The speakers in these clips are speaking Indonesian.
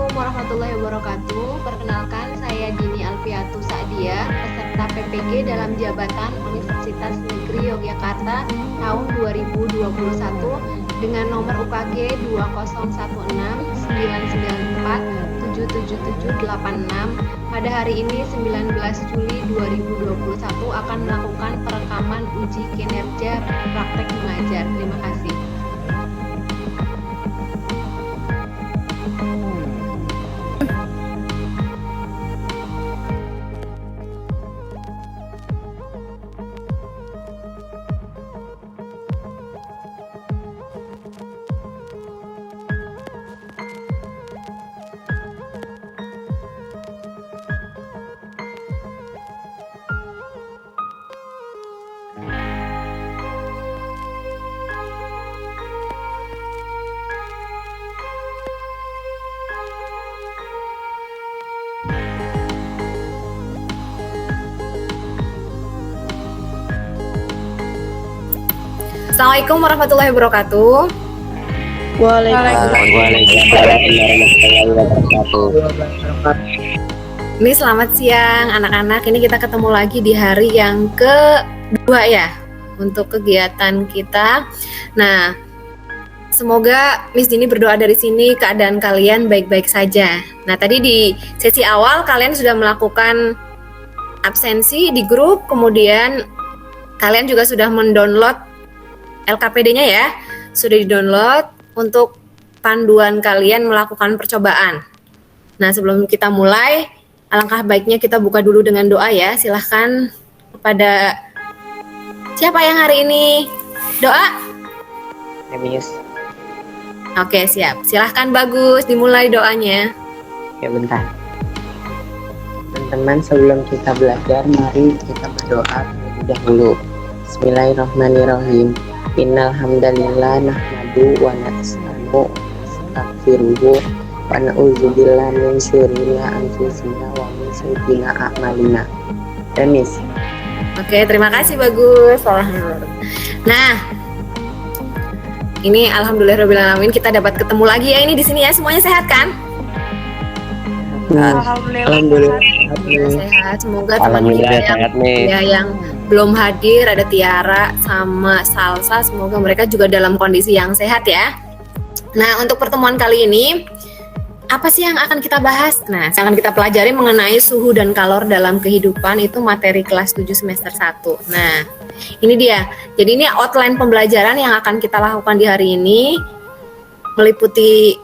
Assalamualaikum warahmatullahi wabarakatuh. Perkenalkan, saya Dini Alfiatu Sa'dia, peserta PPG dalam jabatan Universitas Negeri Yogyakarta tahun 2021 dengan nomor UKG 2016994777786. Pada hari ini 19 Juli 2021 akan melakukan perekaman uji kinerja praktek mengajar. Terima kasih. Assalamualaikum warahmatullahi wabarakatuh. Waalaikumsalam warahmatullahi wabarakatuh. Ini selamat siang anak-anak. Ini kita ketemu lagi di hari yang kedua ya untuk kegiatan kita. Nah, semoga Miss Dini berdoa dari sini keadaan kalian baik-baik saja. Nah, tadi di sesi awal kalian sudah melakukan absensi di grup, kemudian kalian juga sudah mendownload LKPD-nya ya, sudah di-download untuk panduan kalian melakukan percobaan. Nah, sebelum kita mulai, alangkah baiknya kita buka dulu dengan doa ya. Silahkan kepada siapa yang hari ini doa? Miss. Oke, siap. Silahkan Bagus, dimulai doanya. Ya bentar. Teman-teman, sebelum kita belajar, mari kita berdoa terlebih dahulu. Bismillahirrahmanirrahim. Innal hamdalillah nahmadu wa nasta'inu wa nastaghfiruhu wa na'udzubillahi min syururi anfusina wa min sayyiati a'malina. Miss. Oke, terima kasih Bagus. Nah, ini alhamdulillahirobbilalamin kita dapat ketemu lagi ya ini di sini ya. Semuanya sehat kan? Alhamdulillah Sehat. Semoga teman kita yang belum hadir, ada Tiara sama Salsa, semoga mereka juga dalam kondisi yang sehat ya. Nah, untuk pertemuan kali ini apa sih yang akan kita bahas? Nah, yang akan kita pelajari mengenai suhu dan kalor dalam kehidupan, itu materi kelas 7 semester 1. Nah, ini dia. Jadi ini outline pembelajaran yang akan kita lakukan di hari ini, meliputi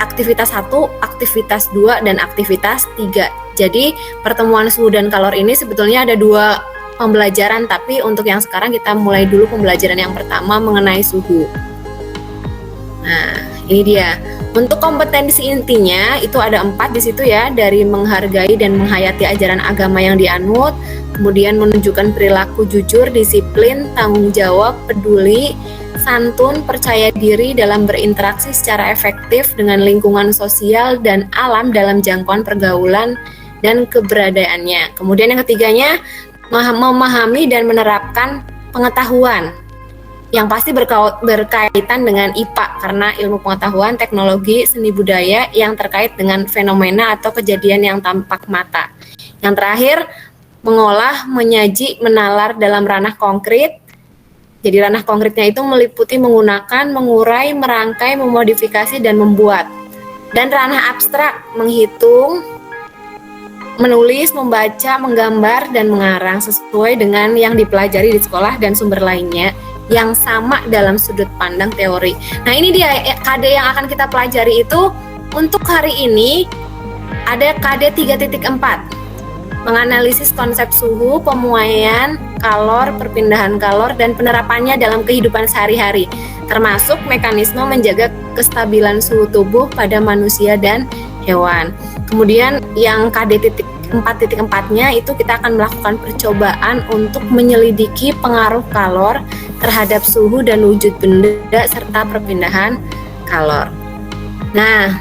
aktivitas 1, aktivitas 2, dan aktivitas 3. Jadi pertemuan suhu dan kalor ini sebetulnya ada 2 pembelajaran, tapi untuk yang sekarang kita mulai dulu pembelajaran yang pertama mengenai suhu. Nah, ini dia. Untuk kompetensi intinya itu ada 4 di situ ya, dari menghargai dan menghayati ajaran agama yang dianut, kemudian menunjukkan perilaku jujur, disiplin, tanggung jawab, peduli, santun, percaya diri dalam berinteraksi secara efektif dengan lingkungan sosial dan alam dalam jangkauan pergaulan dan keberadaannya. Kemudian yang ketiganya, memahami dan menerapkan pengetahuan yang pasti berkaitan dengan IPA karena ilmu pengetahuan, teknologi, seni budaya yang terkait dengan fenomena atau kejadian yang tampak mata. Yang terakhir, mengolah, menyaji, menalar dalam ranah konkret. Jadi ranah konkretnya itu meliputi menggunakan, mengurai, merangkai, memodifikasi, dan membuat. Dan ranah abstrak, menghitung, menulis, membaca, menggambar, dan mengarang sesuai dengan yang dipelajari di sekolah dan sumber lainnya yang sama dalam sudut pandang teori. Nah, ini dia KD yang akan kita pelajari itu. Untuk hari ini ada KD 3.4, menganalisis konsep suhu, pemuaian kalor, perpindahan kalor, dan penerapannya dalam kehidupan sehari-hari, termasuk mekanisme menjaga kestabilan suhu tubuh pada manusia dan hewan. Kemudian yang KD 4.4-nya itu kita akan melakukan percobaan untuk menyelidiki pengaruh kalor terhadap suhu dan wujud benda serta perpindahan kalor. Nah,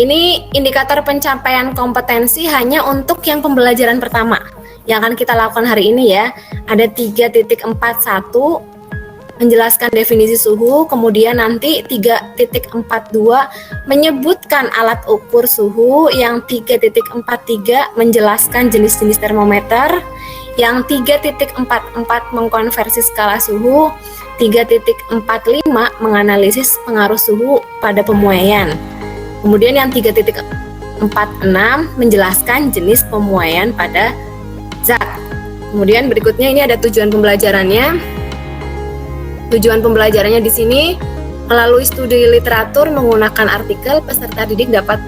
ini indikator pencapaian kompetensi hanya untuk yang pembelajaran pertama yang akan kita lakukan hari ini ya. Ada 3.41, menjelaskan definisi suhu, kemudian nanti 3.42 menyebutkan alat ukur suhu, yang 3.43 menjelaskan jenis-jenis termometer, yang 3.44 mengkonversi skala suhu, 3.45 menganalisis pengaruh suhu pada pemuaian. Kemudian yang 3.46 menjelaskan jenis pemuaian pada zat. Kemudian berikutnya ini ada tujuan pembelajarannya. Tujuan pembelajarannya di sini melalui studi literatur menggunakan artikel, peserta didik dapat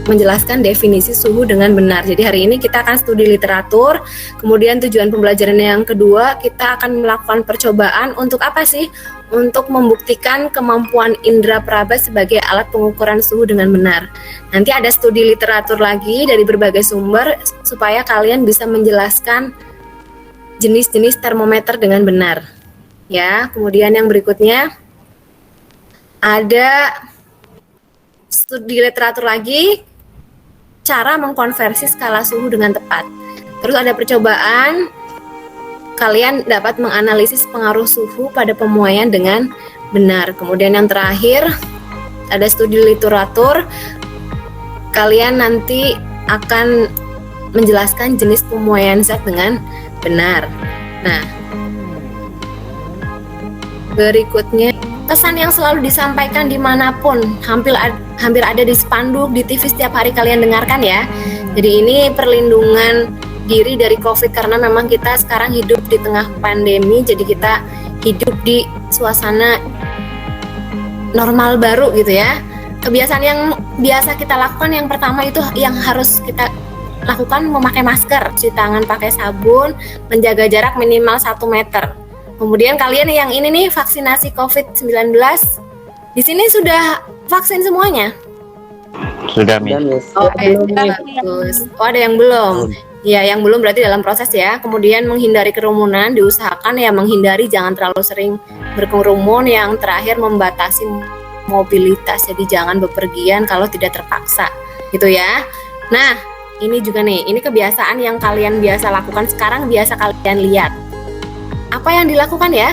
menjelaskan definisi suhu dengan benar. Jadi hari ini kita akan studi literatur. Kemudian tujuan pembelajaran yang kedua, kita akan melakukan percobaan untuk apa sih? Untuk membuktikan kemampuan indera peraba sebagai alat pengukuran suhu dengan benar. Nanti ada studi literatur lagi dari berbagai sumber supaya kalian bisa menjelaskan jenis-jenis termometer dengan benar. Ya, kemudian yang berikutnya ada studi literatur lagi, cara mengkonversi skala suhu dengan tepat. Terus ada percobaan, kalian dapat menganalisis pengaruh suhu pada pemuaian dengan benar. Kemudian yang terakhir ada studi literatur, kalian nanti akan menjelaskan jenis pemuaian zat dengan benar. Nah, berikutnya pesan yang selalu disampaikan dimanapun, hampir ada di spanduk, di TV setiap hari kalian dengarkan ya. Jadi ini perlindungan diri dari COVID karena memang kita sekarang hidup di tengah pandemi, jadi kita hidup di suasana normal baru gitu ya. Kebiasaan yang biasa kita lakukan yang pertama itu yang harus kita lakukan memakai masker, cuci tangan pakai sabun, menjaga jarak minimal 1 meter. Kemudian kalian yang ini nih vaksinasi COVID-19, di sini sudah vaksin semuanya? Sudah, Miss. Oh, bagus. Oh, ada yang belum? Ya, yang belum berarti dalam proses ya. Kemudian menghindari kerumunan, diusahakan ya menghindari, jangan terlalu sering berkerumun. Yang terakhir membatasi mobilitas, jadi jangan bepergian kalau tidak terpaksa, gitu ya. Nah, ini juga nih, ini kebiasaan yang kalian biasa lakukan sekarang, biasa kalian lihat. Apa yang dilakukan ya?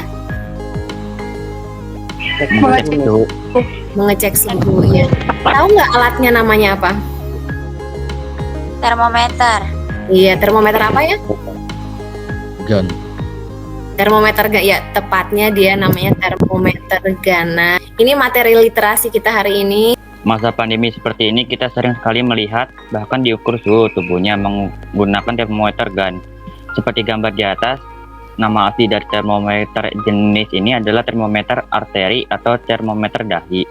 Mengecek suhu ya. Tahu nggak alatnya namanya apa? Termometer. Iya, termometer apa ya? Gun. Termometer ya, tepatnya dia namanya termometer Ghana. Ini materi literasi kita hari ini. Masa pandemi seperti ini kita sering sekali melihat bahkan diukur suhu tubuhnya menggunakan termometer gun. Seperti gambar di atas, nama asli dari termometer jenis ini adalah termometer arteri atau termometer dahi.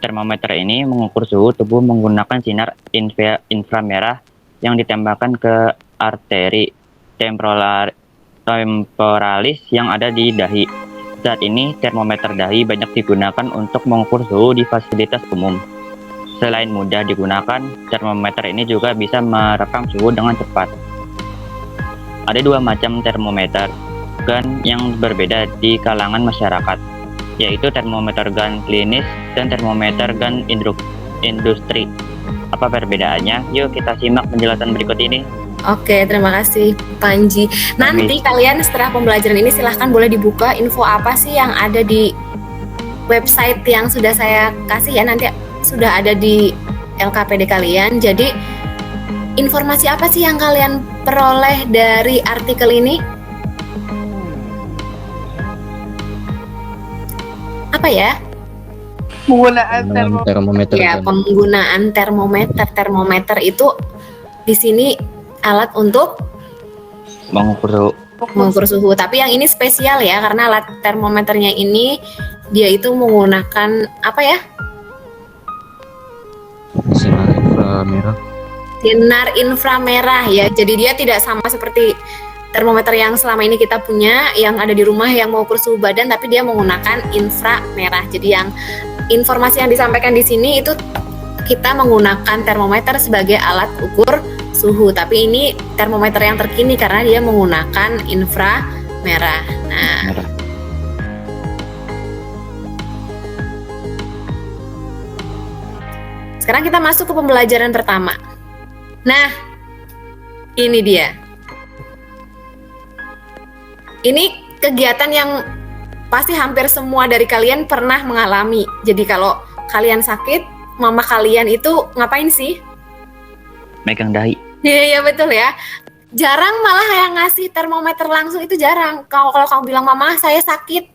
Termometer ini mengukur suhu tubuh menggunakan sinar inframerah yang ditembakkan ke arteri temporalis yang ada di dahi. Saat ini, termometer dahi banyak digunakan untuk mengukur suhu di fasilitas umum. Selain mudah digunakan, termometer ini juga bisa merekam suhu dengan cepat. Ada 2 macam termometer gun yang berbeda di kalangan masyarakat, yaitu termometer gun klinis dan termometer gun industri. Apa perbedaannya? Yuk kita simak penjelasan berikut ini. Oke, terima kasih Panji. Nanti kalian setelah pembelajaran ini silahkan boleh dibuka info apa sih yang ada di website yang sudah saya kasih ya, nanti sudah ada di LKPD kalian. Jadi informasi apa sih yang kalian peroleh dari artikel ini? Apa ya? Penggunaan termometer. Ya, penggunaan termometer. Termometer itu di sini alat untuk mengukur suhu. Tapi yang ini spesial ya, karena alat termometernya ini dia itu menggunakan apa ya? Sinar inframerah. Sinar inframerah ya. Jadi dia tidak sama seperti termometer yang selama ini kita punya yang ada di rumah yang mengukur suhu badan, tapi dia menggunakan inframerah. Jadi yang informasi yang disampaikan di sini itu kita menggunakan termometer sebagai alat ukur suhu, tapi ini termometer yang terkini karena dia menggunakan inframerah. Nah, sekarang kita masuk ke pembelajaran pertama. Nah, ini dia. Ini kegiatan yang pasti hampir semua dari kalian pernah mengalami. Jadi kalau kalian sakit, mama kalian itu ngapain sih? Megang dahi. Iya betul ya. Jarang malah yang ngasih termometer langsung, itu jarang. Kalau kamu bilang mama saya sakit,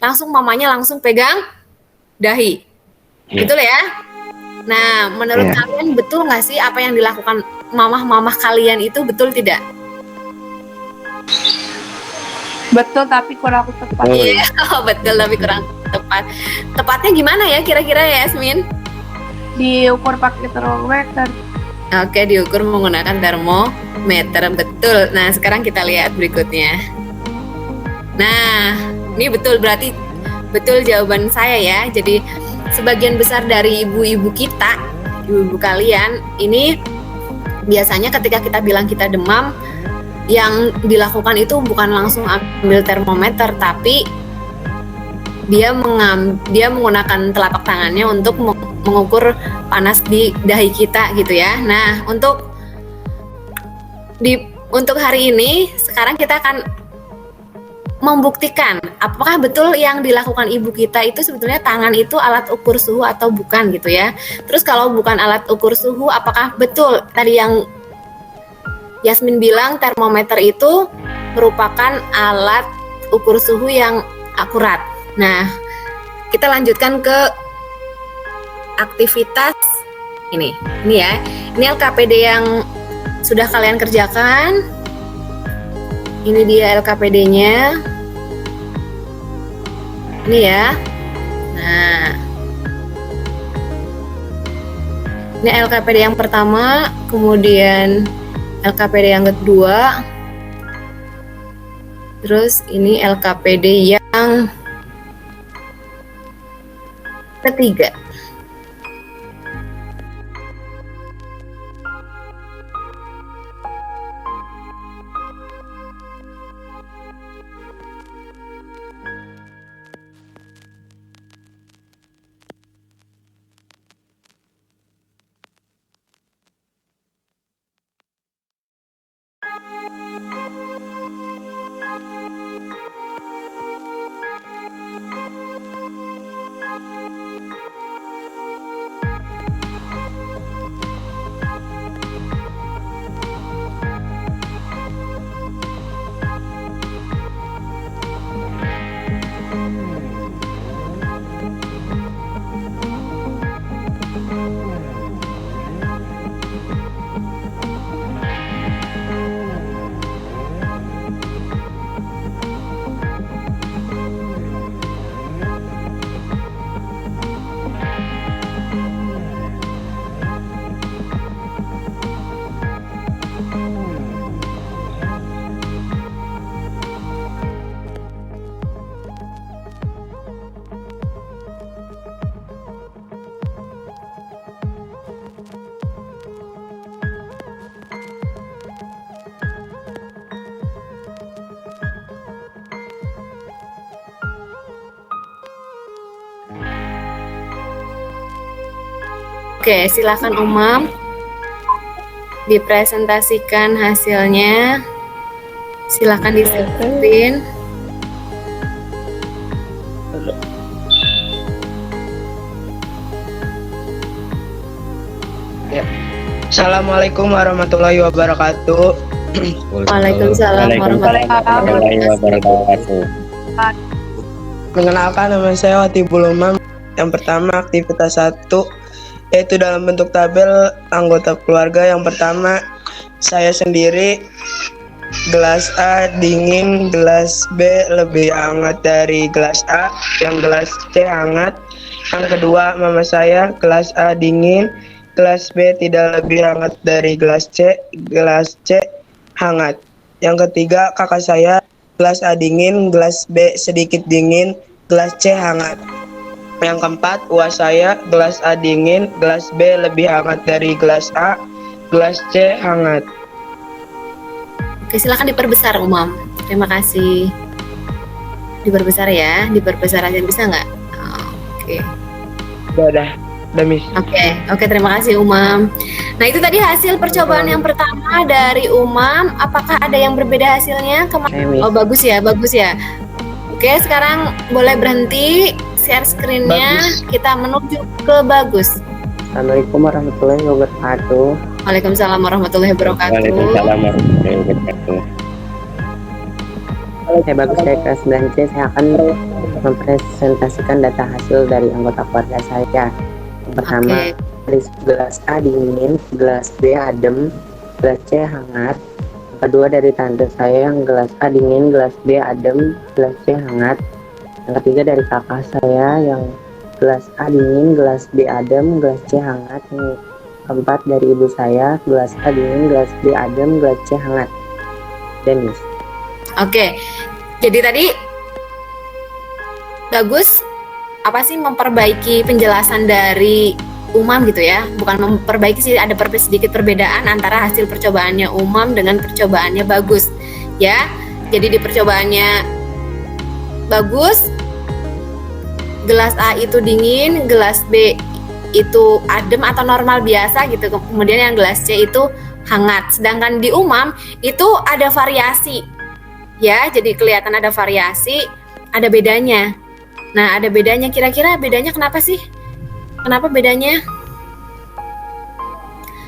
langsung mamanya langsung pegang dahi. Iya. Betul ya? Nah, menurut kalian betul nggak sih apa yang dilakukan mamah-mamah kalian itu, betul tidak? Betul tapi kurang tepat. Iya, betul tapi kurang tepat. Tepatnya gimana ya kira-kira ya, Yasmin? Diukur pakai termometer. Oke, diukur menggunakan termometer, betul. Nah, sekarang kita lihat berikutnya. Nah, ini betul, berarti betul jawaban saya ya. Jadi sebagian besar dari ibu-ibu kita, ibu-ibu kalian, ini biasanya ketika kita bilang kita demam, yang dilakukan itu bukan langsung ambil termometer, tapi dia menggunakan telapak tangannya untuk mengukur panas di dahi kita gitu ya. Nah, untuk hari ini sekarang kita akan membuktikan apakah betul yang dilakukan ibu kita itu sebetulnya tangan itu alat ukur suhu atau bukan gitu ya. Terus kalau bukan alat ukur suhu, apakah betul tadi yang Yasmin bilang termometer itu merupakan alat ukur suhu yang akurat. Nah, kita lanjutkan ke aktivitas ini ya. Ini LKPD yang sudah kalian kerjakan. Ini dia LKPD-nya. Ini ya. Nah, ini LKPD yang pertama, kemudian LKPD yang kedua, terus ini LKPD yang ketiga. Oke, silakan Umam dipresentasikan hasilnya. Silakan disebutin. Ya. Assalamualaikum warahmatullahi wabarakatuh. Waalaikumsalam warahmatullahi wabarakatuh. Mengenalkan, nama saya Watibul Umam. Yang pertama aktivitas 1, yaitu dalam bentuk tabel anggota keluarga. Yang pertama, saya sendiri, gelas A dingin, gelas B lebih hangat dari gelas A, yang gelas C hangat. Yang kedua, mama saya, gelas A dingin, gelas B tidak lebih hangat dari gelas C hangat. Yang ketiga, kakak saya, gelas A dingin, gelas B sedikit dingin, gelas C hangat. Yang keempat, uas saya, gelas A dingin, gelas B lebih hangat dari gelas A, gelas C hangat. Oke, silakan diperbesar Umam. Terima kasih. Diperbesar ya, diperbesar aja bisa nggak? Oke. Udah, Miss. Oke, terima kasih Umam. Nah, itu tadi hasil percobaan yang pertama dari Umam. Apakah ada yang berbeda hasilnya? Oh, bagus ya. Oke, sekarang boleh berhenti share screen-nya. Bagus. Kita menuju ke Bagus. Assalamualaikum warahmatullahi wabarakatuh. Waalaikumsalam warahmatullahi wabarakatuh. Waalaikumsalam warahmatullahi wabarakatuh. Saya Bagus dari kelas 9C. Saya akan mempresentasikan data hasil dari anggota keluarga saya. Yang pertama, Oke. dari gelas A dingin, gelas B adem, gelas C hangat. Yang kedua dari tante saya yang gelas A dingin, gelas B adem, gelas C hangat. Yang ketiga dari kakak saya yang gelas A dingin, gelas B adem, gelas C hangat. Yang keempat dari ibu saya, gelas A dingin, gelas B adem, gelas C hangat. Denis. Oke. Jadi tadi Bagus apa sih memperbaiki penjelasan dari Umam gitu ya? Bukan memperbaiki sih, ada sedikit perbedaan antara hasil percobaannya Umam dengan percobaannya Bagus. Ya. Jadi di percobaannya Bagus gelas A itu dingin, gelas B itu adem atau normal biasa gitu. Kemudian yang gelas C itu hangat. Sedangkan di Umam itu ada variasi. Ya, jadi kelihatan ada variasi, ada bedanya. Nah, ada bedanya. Kira-kira bedanya kenapa sih? Kenapa bedanya?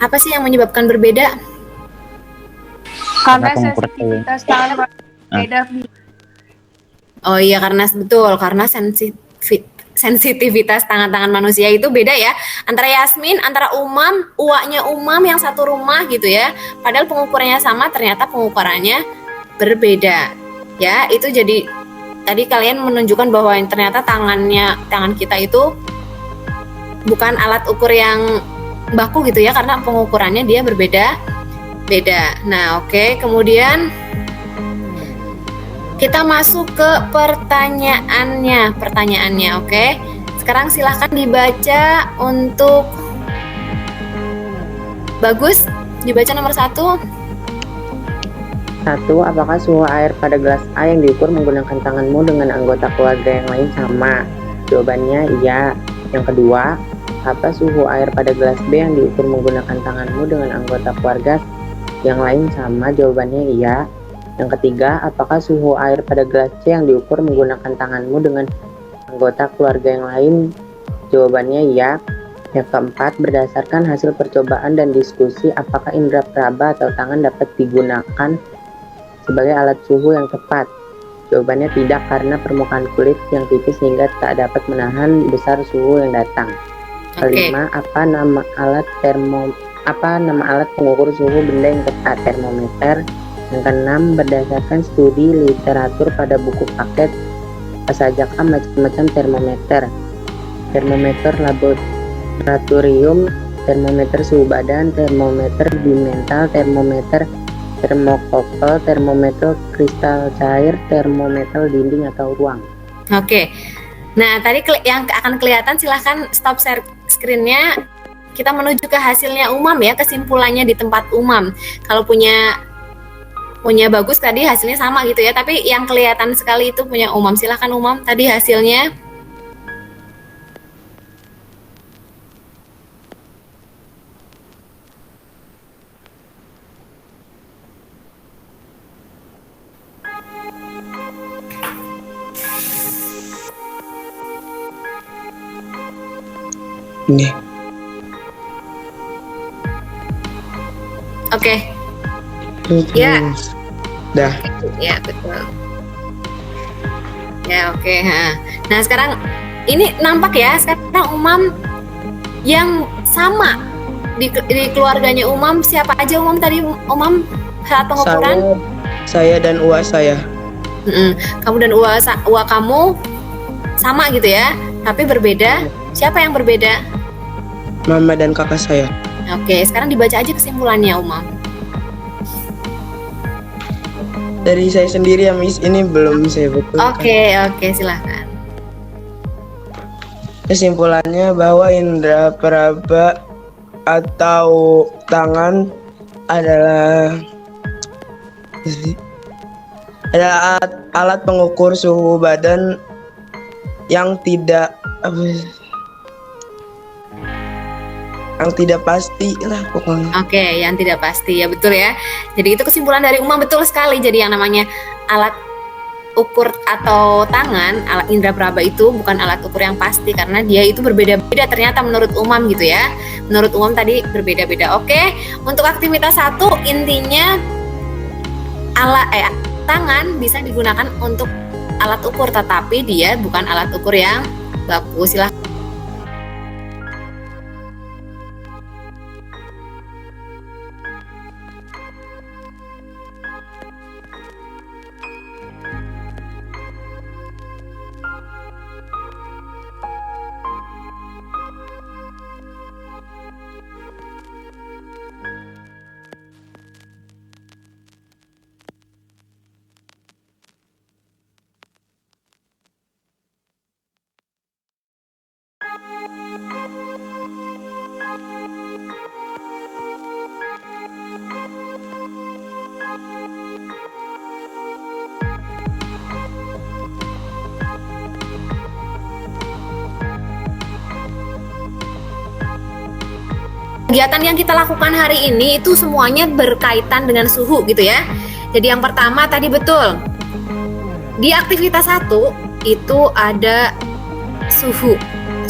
Apa sih yang menyebabkan berbeda? Karena Kenapa mengukur sensitivitas tangan beda. Oh iya, karena sensitivitas tangan-tangan manusia itu beda ya. Antara Yasmin, antara Umam, uaknya Umam yang satu rumah gitu ya. Padahal pengukurannya sama, ternyata pengukurannya berbeda. Ya, itu jadi tadi kalian menunjukkan bahwa yang ternyata tangan kita itu bukan alat ukur yang baku gitu ya, karena pengukurannya dia berbeda. Nah, oke. Kemudian kita masuk ke pertanyaannya, oke? Sekarang silahkan dibaca untuk Bagus, dibaca nomor 1. 1. Apakah suhu air pada gelas A yang diukur menggunakan tanganmu dengan anggota keluarga yang lain sama? Jawabannya iya. Yang kedua, apa suhu air pada gelas B yang diukur menggunakan tanganmu dengan anggota keluarga yang lain sama? Jawabannya iya. Yang ketiga, apakah suhu air pada gelas C yang diukur menggunakan tanganmu dengan anggota keluarga yang lain? Jawabannya iya. Yang keempat, berdasarkan hasil percobaan dan diskusi, apakah indera peraba atau tangan dapat digunakan sebagai alat suhu yang tepat? Jawabannya tidak, karena permukaan kulit yang tipis sehingga tak dapat menahan besar suhu yang datang. Kelima, apa nama alat pengukur suhu benda yang tepat? Termometer. Yang keenam, berdasarkan studi literatur pada buku paket apa sajakah macam-macam termometer? Termometer laboratorium, termometer suhu badan, termometer dimental, termometer termokokal, termometer kristal cair, termometer dinding atau ruang. Oke. Nah, tadi yang akan kelihatan silahkan stop share screen-nya. Kita menuju ke hasilnya Umam ya, kesimpulannya di tempat Umam. Kalau punya Bagus tadi hasilnya sama gitu ya, tapi yang kelihatan sekali itu punya Umam. Silahkan Umam, tadi hasilnya. Ini. Oke. Ya. Dah. Ya, betul. Ya, oke. Nah, sekarang ini nampak ya, sekarang Umam yang sama di keluarganya Umam. Siapa aja Umam tadi? Umam saat pengukuran? Saya dan uak saya. Kamu dan uak kamu sama gitu ya, tapi berbeda. Siapa yang berbeda? Mama dan kakak saya. Oke, sekarang dibaca aja kesimpulannya Umam. Dari saya sendiri ya Miss, ini belum saya betulkan. Oke, silahkan. Kesimpulannya bahwa indera peraba atau tangan adalah alat pengukur suhu badan yang tidak pasti lah pokoknya. Oke, yang tidak pasti ya, betul ya. Jadi itu kesimpulan dari Umam, betul sekali. Jadi yang namanya alat ukur atau tangan, alat indra praba itu bukan alat ukur yang pasti karena dia itu berbeda-beda ternyata menurut umum gitu ya. Menurut umum tadi berbeda-beda. Oke, untuk aktivitas 1 intinya tangan bisa digunakan untuk alat ukur tetapi dia bukan alat ukur yang baku. Silahkan. Kegiatan yang kita lakukan hari ini itu semuanya berkaitan dengan suhu gitu ya. Jadi yang pertama tadi betul. Di aktivitas 1 itu ada suhu.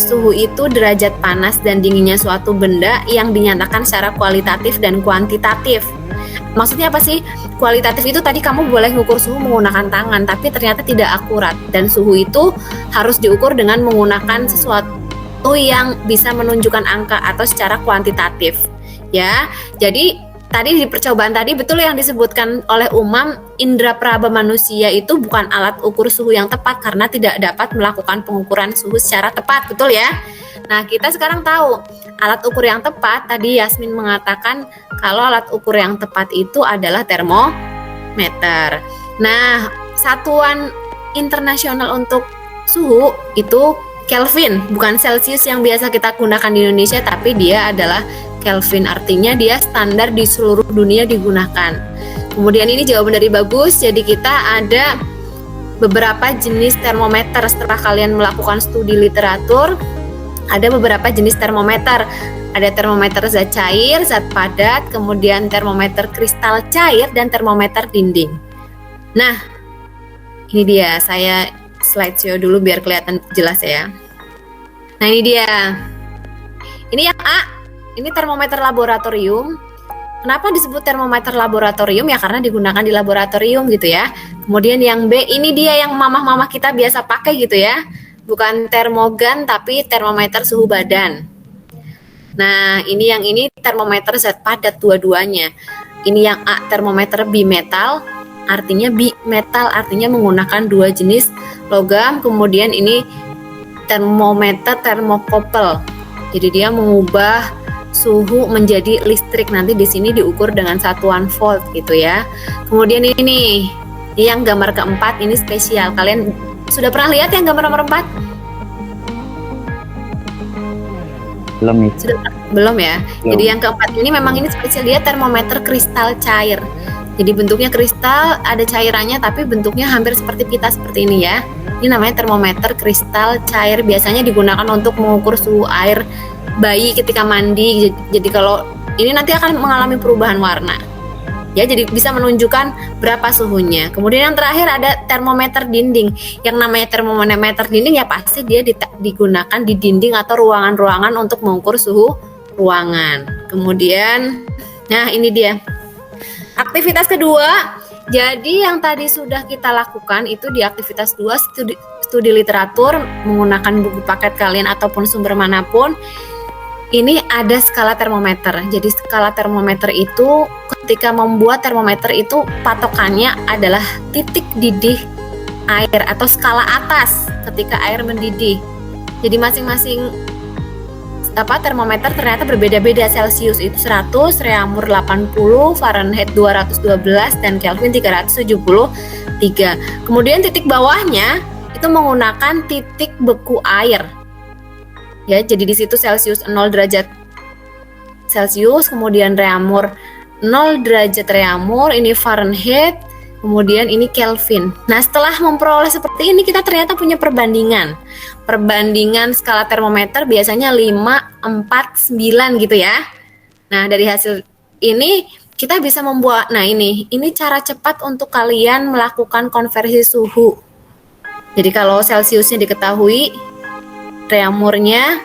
Suhu itu derajat panas dan dinginnya suatu benda yang dinyatakan secara kualitatif dan kuantitatif. Maksudnya apa sih? Kualitatif itu tadi kamu boleh mengukur suhu menggunakan tangan, tapi ternyata tidak akurat. Dan suhu itu harus diukur dengan menggunakan sesuatu yang bisa menunjukkan angka atau secara kuantitatif ya. Jadi tadi di percobaan tadi betul yang disebutkan oleh Umam, indra praba manusia itu bukan alat ukur suhu yang tepat karena tidak dapat melakukan pengukuran suhu secara tepat, betul ya. Nah, kita sekarang tahu alat ukur yang tepat, tadi Yasmin mengatakan kalau alat ukur yang tepat itu adalah termometer. Nah, satuan internasional untuk suhu itu Kelvin, bukan Celsius yang biasa kita gunakan di Indonesia, tapi dia adalah Kelvin, artinya dia standar di seluruh dunia digunakan. Kemudian ini jawaban dari bagus, jadi kita ada beberapa jenis termometer. Setelah kalian melakukan studi literatur, ada beberapa jenis termometer. Ada termometer zat cair, zat padat, kemudian termometer kristal cair, dan termometer dinding. Nah, ini dia, saya slideshow dulu biar kelihatan jelas ya. Nah ini dia. Ini yang A, ini termometer laboratorium. Kenapa disebut termometer laboratorium? Ya karena digunakan di laboratorium gitu ya. Kemudian yang B, ini dia yang mamah-mamah kita biasa pakai gitu ya. Bukan termogan tapi termometer suhu badan. Nah ini termometer zat padat dua-duanya. Ini yang A, termometer bimetal. Artinya bimetal, artinya menggunakan dua jenis logam. Kemudian ini termometer termokopel. Jadi dia mengubah suhu menjadi listrik. Nanti di sini diukur dengan satuan volt gitu ya. Kemudian ini yang gambar keempat, ini spesial. Kalian sudah pernah lihat yang gambar nomor 4? Belum nih. Belum ya. Belum. Jadi yang keempat ini memang ini spesial, dia termometer kristal cair. Jadi bentuknya kristal, ada cairannya tapi bentuknya hampir seperti pita seperti ini ya. Ini namanya termometer kristal cair, biasanya digunakan untuk mengukur suhu air bayi ketika mandi. Jadi kalau ini nanti akan mengalami perubahan warna. Ya, jadi bisa menunjukkan berapa suhunya. Kemudian yang terakhir ada termometer dinding. Yang namanya termometer dinding ya pasti dia digunakan di dinding atau ruangan-ruangan untuk mengukur suhu ruangan. Kemudian, nah ini dia. Aktivitas kedua, jadi yang tadi sudah kita lakukan itu di aktivitas 2 studi literatur menggunakan buku paket kalian ataupun sumber manapun. Ini ada skala termometer. Jadi skala termometer itu ketika membuat termometer itu patokannya adalah titik didih air atau skala atas ketika air mendidih. Jadi masing-masing termometer ternyata berbeda-beda. Celsius itu 100, Reaumur 80, Fahrenheit 212 dan Kelvin 373. Kemudian titik bawahnya itu menggunakan titik beku air. Ya, jadi di situ Celsius 0 derajat Celsius, kemudian Reaumur 0 derajat Reaumur, ini Fahrenheit, kemudian ini Kelvin. Nah, setelah memperoleh seperti ini, kita ternyata punya perbandingan. Perbandingan skala termometer biasanya 5, 4, 9 gitu ya. Nah, dari hasil ini kita bisa membuat, nah ini cara cepat untuk kalian melakukan konversi suhu. Jadi kalau Celsiusnya diketahui, Reaumurnya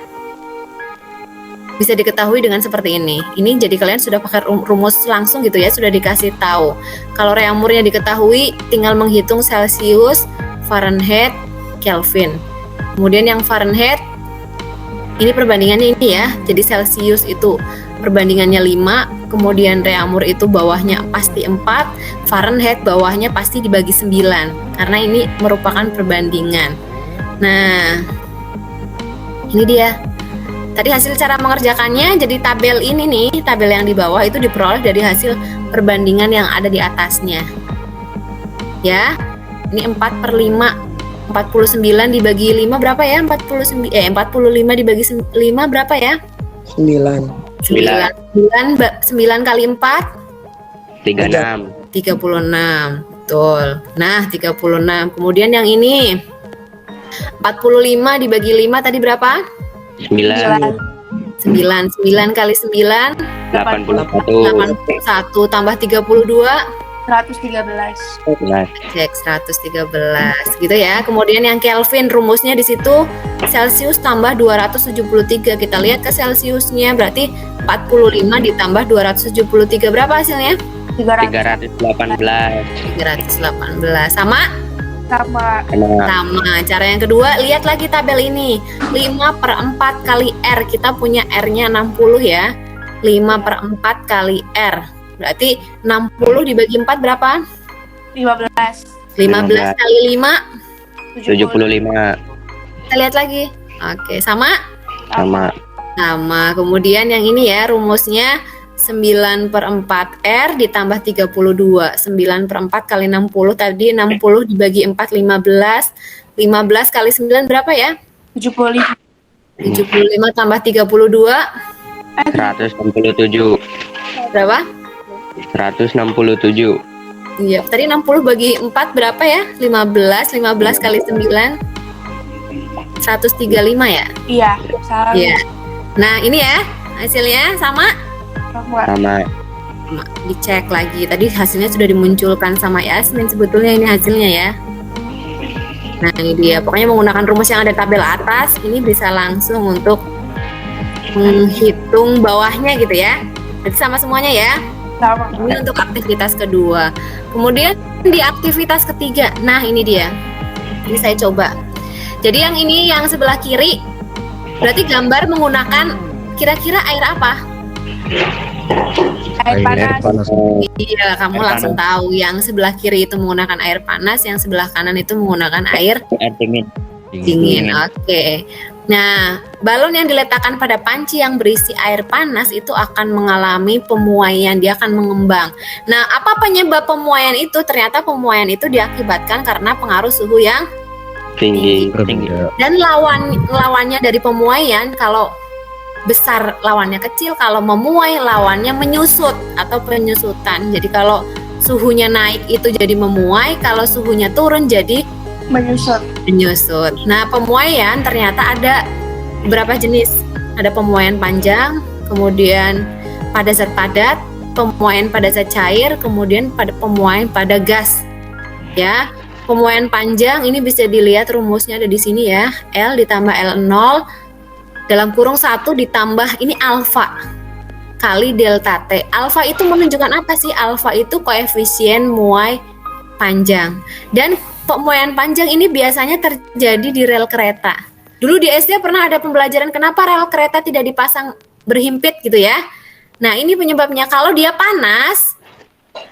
bisa diketahui dengan seperti ini. Ini jadi kalian sudah pakai rumus langsung gitu ya, sudah dikasih tahu. Kalau Reaumurnya diketahui, tinggal menghitung Celsius, Fahrenheit, Kelvin. Kemudian yang Fahrenheit, ini perbandingannya ini ya. Jadi Celsius itu perbandingannya 5, kemudian Reaumur itu bawahnya pasti 4, Fahrenheit bawahnya pasti dibagi 9, karena ini merupakan perbandingan. Nah, ini dia. Tadi hasil cara mengerjakannya, jadi tabel ini nih, tabel yang di bawah itu diperoleh dari hasil perbandingan yang ada di atasnya. Ya, ini 4/5, 49 dibagi 5 berapa ya? 45 dibagi 5 berapa ya? 9. 9 kali 4 36. 36. Betul. Nah, 36. Kemudian yang ini 45 dibagi 5 tadi berapa? 9. 9 kali 9 81 tambah 32 113. cek 113 gitu ya. Kemudian yang Kelvin rumusnya di situ Celsius tambah 273. Kita lihat ke Celsiusnya berarti 45 ditambah 273 berapa hasilnya? 318. 318. Sama? Sama. Cara yang kedua, lihat lagi tabel ini. 5/4 kali R. Kita punya R-nya 60 ya. 5/4 kali R. Berarti 60 dibagi 4 berapa? 15. 15 kali 5 75. kita lihat lagi. Oke, sama? Sama. Kemudian yang ini ya rumusnya 9/4 R ditambah 32. 9/4 kali 60 tadi 60 dibagi 4 15. 15 kali 9 berapa ya? 75. 75 tambah 32 167. berapa? 167. Iya, tadi 60 bagi 4 berapa ya? 15 kali 9 135 ya? Iya, salah. Iya. Nah, ini ya hasilnya sama? Sama. Dicek lagi. Tadi hasilnya sudah dimunculkan sama Yasmin sebetulnya ini hasilnya ya. Nah, ini dia. Pokoknya menggunakan rumus yang ada tabel atas, ini bisa langsung untuk menghitung bawahnya gitu ya. Jadi sama semuanya ya. Sama. Ini untuk aktivitas kedua. Kemudian di aktivitas ketiga, nah ini dia. Ini saya coba. Jadi yang ini yang sebelah kiri, berarti gambar menggunakan kira-kira air apa? Air panas. Iya, kamu Air langsung tahu. Yang sebelah kiri itu menggunakan air panas, yang sebelah kanan itu menggunakan air Air dingin. dingin. Oke. Nah, balon yang diletakkan pada panci yang berisi air panas itu akan mengalami pemuaian, dia akan mengembang. Nah, apa penyebab pemuaian itu? Ternyata pemuaian itu diakibatkan karena pengaruh suhu yang Tinggi. dan lawannya dari pemuaian, kalau besar lawannya kecil, kalau memuai lawannya menyusut atau penyusutan. Jadi kalau suhunya naik itu jadi memuai, kalau suhunya turun jadi Menyusut. Nah, pemuaian ternyata ada berapa jenis? Ada pemuaian panjang, kemudian pada zat padat, pemuaian pada zat cair, kemudian pada pemuaian pada gas. Ya, pemuaian panjang ini bisa dilihat rumusnya ada di sini ya. L ditambah L0 dalam kurung 1 ditambah ini alfa kali delta T. Alfa itu menunjukkan apa sih? Alfa itu koefisien muai panjang. Dan pemuaian panjang ini biasanya terjadi di rel kereta. Dulu di SD pernah ada pembelajaran kenapa rel kereta tidak dipasang berhimpit gitu ya. Nah, ini penyebabnya. Kalau dia panas,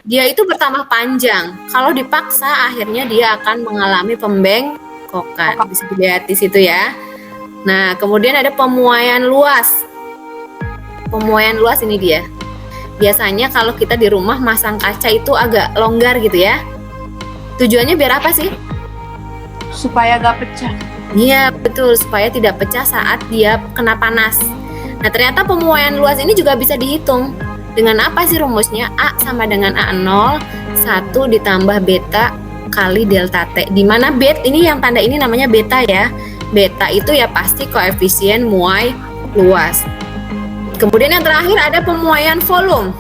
dia itu bertambah panjang. Kalau dipaksa, akhirnya dia akan mengalami pembengkokan. Bisa dilihat di situ ya. Nah, kemudian ada pemuaian luas. Pemuaian luas ini dia. Biasanya kalau kita di rumah masang kaca itu agak longgar gitu ya. Tujuannya biar apa sih? Supaya gak pecah. Iya, betul, supaya tidak pecah saat dia kena panas. Nah, ternyata pemuaian luas ini juga bisa dihitung. Dengan apa sih rumusnya? A sama dengan A0, 1 ditambah beta kali delta T. Di mana bet ini yang tanda ini namanya beta ya. Beta itu ya pasti koefisien muai luas. Kemudian yang terakhir ada pemuaian volume.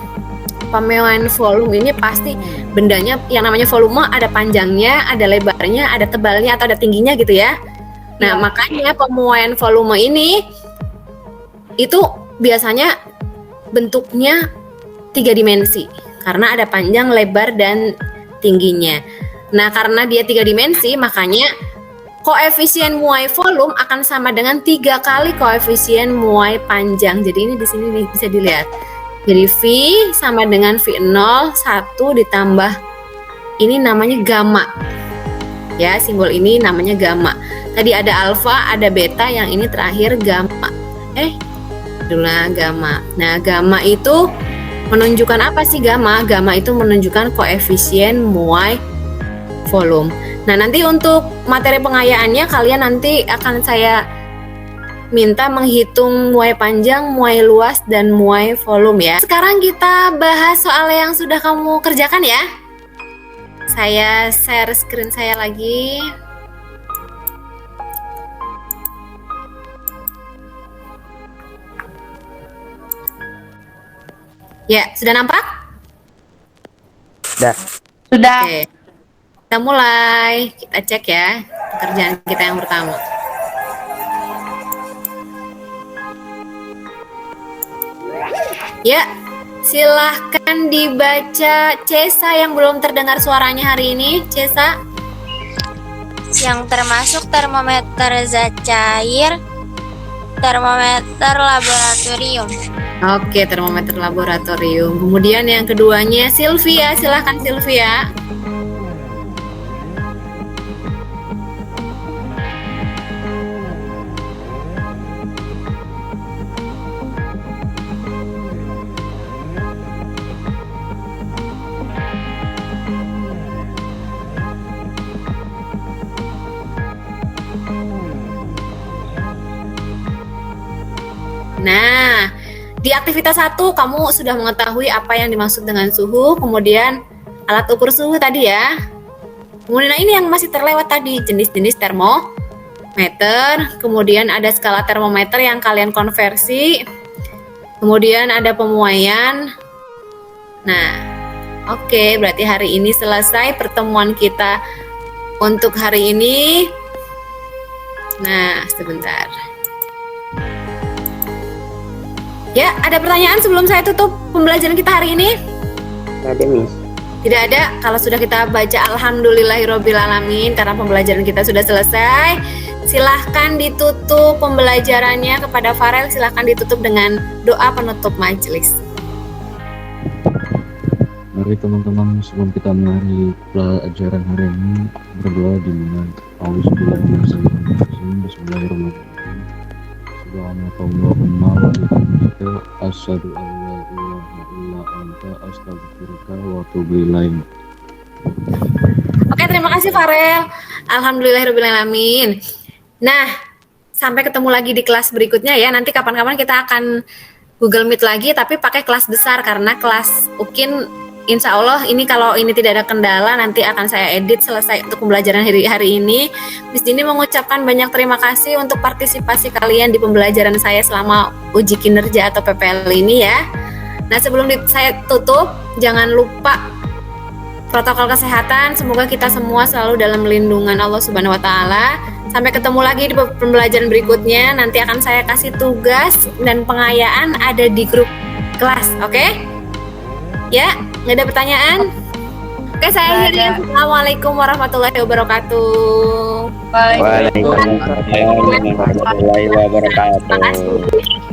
pemeoan volume ini pasti bendanya yang namanya volume ada panjangnya, ada lebarnya, ada tebalnya atau ada tingginya gitu ya. Nah, makanya pemuaian volume ini itu biasanya bentuknya 3 dimensi karena ada panjang, lebar, dan tingginya. Nah, karena dia 3 dimensi, makanya koefisien muai volume akan sama dengan 3 kali koefisien muai panjang. Jadi ini di sini bisa dilihat. Jadi V sama dengan V0 1 ditambah ini namanya gamma. Ya, simbol ini namanya gamma. Tadi ada alfa, ada beta, yang ini terakhir gamma. Itulah gamma. Nah, gamma itu menunjukkan apa sih gamma? Gamma itu menunjukkan koefisien muai volume. Nah, nanti untuk materi pengayaannya kalian nanti akan saya minta menghitung muai panjang, muai luas, dan muai volume ya. Sekarang kita bahas soal yang sudah kamu kerjakan ya. Saya share screen saya lagi. Ya, sudah nampak? Sudah. Sudah. Oke. Kita mulai, kita cek ya pekerjaan kita yang pertama. Ya, silahkan dibaca Cesa yang belum terdengar suaranya hari ini. Cesa. Yang termasuk termometer zat cair, termometer laboratorium. Oke, termometer laboratorium. Kemudian yang keduanya Sylvia, silahkan Sylvia. Nah, di aktivitas 1 kamu sudah mengetahui apa yang dimaksud dengan suhu, kemudian alat ukur suhu tadi ya. Kemudian ini yang masih terlewat tadi, jenis-jenis termometer, kemudian ada skala termometer yang kalian konversi, kemudian ada pemuaian. Nah, oke, berarti hari ini selesai pertemuan kita untuk hari ini. Nah, sebentar. Ya, ada pertanyaan sebelum saya tutup pembelajaran kita hari ini? Ada, Miss. Tidak ada. Kalau sudah kita baca alhamdulillahirobbilalamin karena pembelajaran kita sudah selesai. Silahkan ditutup pembelajarannya. Kepada Farel silahkan ditutup dengan doa penutup majelis. Mari teman-teman, sebelum kita mengakhiri pelajaran hari ini, berdoa dengan Auzubillahiminasyaitonirrajim. Bismillahirrahmanirrahim. Subhanakallahumma wa bihamdika asyhadu an la ilaha illa anta astaghfiruka wa atubu ilaik. Oke, terima kasih Farel. Alhamdulillahirobbilalamin. Nah, sampai ketemu lagi di kelas berikutnya ya. Nanti kapan-kapan kita akan Google Meet lagi, tapi pakai kelas besar karena kelas UKIN insya Allah ini kalau ini tidak ada kendala nanti akan saya edit selesai untuk pembelajaran hari ini. Miss Dini mengucapkan banyak terima kasih untuk partisipasi kalian di pembelajaran saya selama uji kinerja atau PPL ini ya. Nah, sebelum saya tutup, jangan lupa protokol kesehatan. Semoga kita semua selalu dalam lindungan Allah Subhanahu wa Ta'ala. Sampai ketemu lagi di pembelajaran berikutnya. Nanti akan saya kasih tugas dan pengayaan ada di grup kelas, oke? Ya, nggak ada pertanyaan? Oke, saya akhiri. Assalamualaikum warahmatullahi wabarakatuh. Baik. Waalaikumsalam warahmatullahi wabarakatuh. Terima kasih.